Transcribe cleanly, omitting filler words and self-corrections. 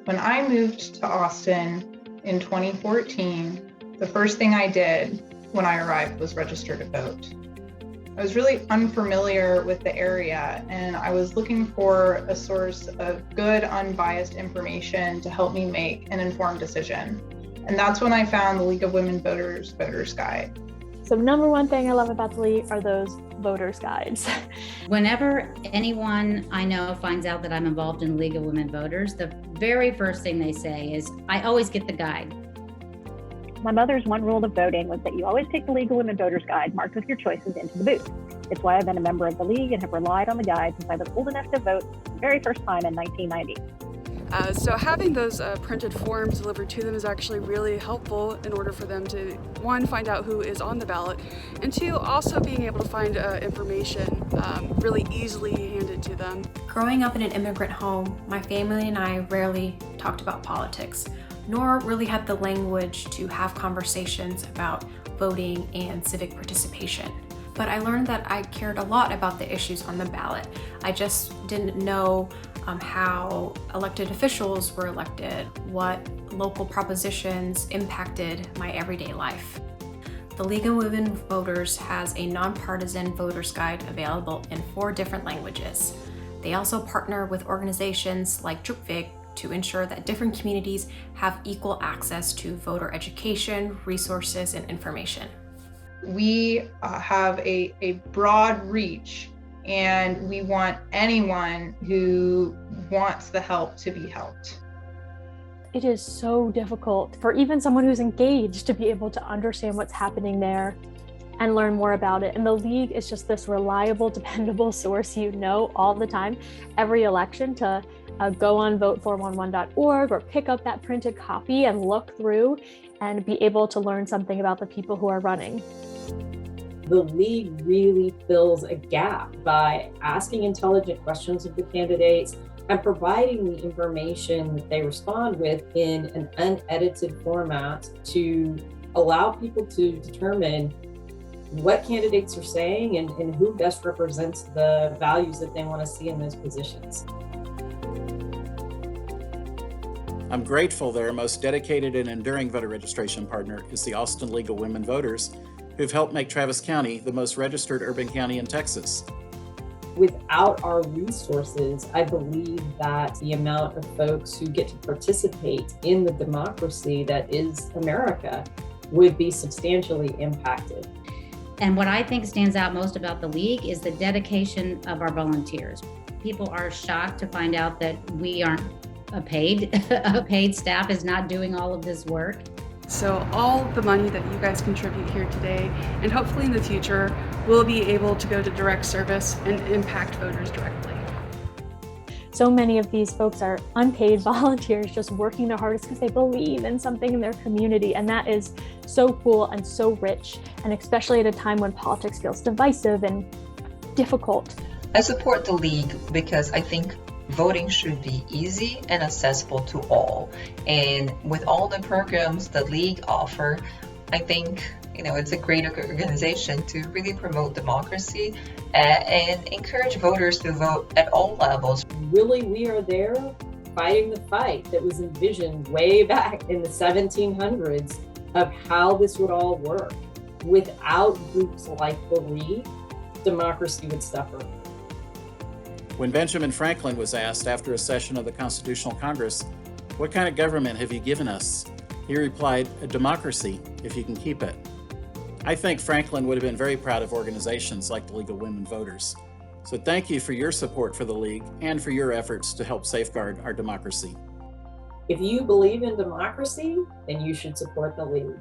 When I moved to Austin in 2014, the first thing I did when I arrived was register to vote. I was really unfamiliar with the area, and I was looking for a source of good, unbiased information to help me make an informed decision. And that's when I found the League of Women Voters Voters Guide. So number one thing I love about the League are those voters guides. Whenever anyone I know finds out that I'm involved in the League of Women Voters, the very first thing they say is, I always get the guide. My mother's one rule of voting was that you always take the League of Women Voters Guide marked with your choices into the booth. It's why I've been a member of the League and have relied on the guide since I was old enough to vote the very first time in 1990. So having those printed forms delivered to them is actually really helpful in order for them to, one, find out who is on the ballot, and two, also being able to find information really easily handed to them. Growing up in an immigrant home, my family and I rarely talked about politics, nor really had the language to have conversations about voting and civic participation. But I learned that I cared a lot about the issues on the ballot. I just didn't know how elected officials were elected, what local propositions impacted my everyday life. The League of Women Voters has a nonpartisan voters guide available in 4 different languages. They also partner with organizations like JUPVIG to ensure that different communities have equal access to voter education, resources, and information. We have a broad reach, and we want anyone who wants the help to be helped. It is so difficult for even someone who's engaged to be able to understand what's happening there and learn more about it. And the League is just this reliable, dependable source you know all the time, every election, to go on vote411.org or pick up that printed copy and look through and be able to learn something about the people who are running. The League really fills a gap by asking intelligent questions of the candidates and providing the information that they respond with in an unedited format to allow people to determine what candidates are saying and who best represents the values that they want to see in those positions. I'm grateful that our most dedicated and enduring voter registration partner is the Austin League of Women Voters, who've helped make Travis County the most registered urban county in Texas. Without our resources, I believe that the amount of folks who get to participate in the democracy that is America would be substantially impacted. And what I think stands out most about the League is the dedication of our volunteers. People are shocked to find out that we aren't a paid staff is not doing all of this work. So all the money that you guys contribute here today, and hopefully in the future, will be able to go to direct service and impact voters directly. So many of these folks are unpaid volunteers just working their hardest because they believe in something in their community. And that is so cool and so rich, and especially at a time when politics feels divisive and difficult. I support the League because I think voting should be easy and accessible to all. And with all the programs the League offer, I think it's a great organization to really promote democracy and encourage voters to vote at all levels. Really, we are there fighting the fight that was envisioned way back in the 1700s of how this would all work. Without groups like the League, democracy would suffer. When Benjamin Franklin was asked after a session of the Constitutional Congress, "What kind of government have you given us?" he replied, "A democracy, if you can keep it." I think Franklin would have been very proud of organizations like the League of Women Voters. So thank you for your support for the League and for your efforts to help safeguard our democracy. If you believe in democracy, then you should support the League.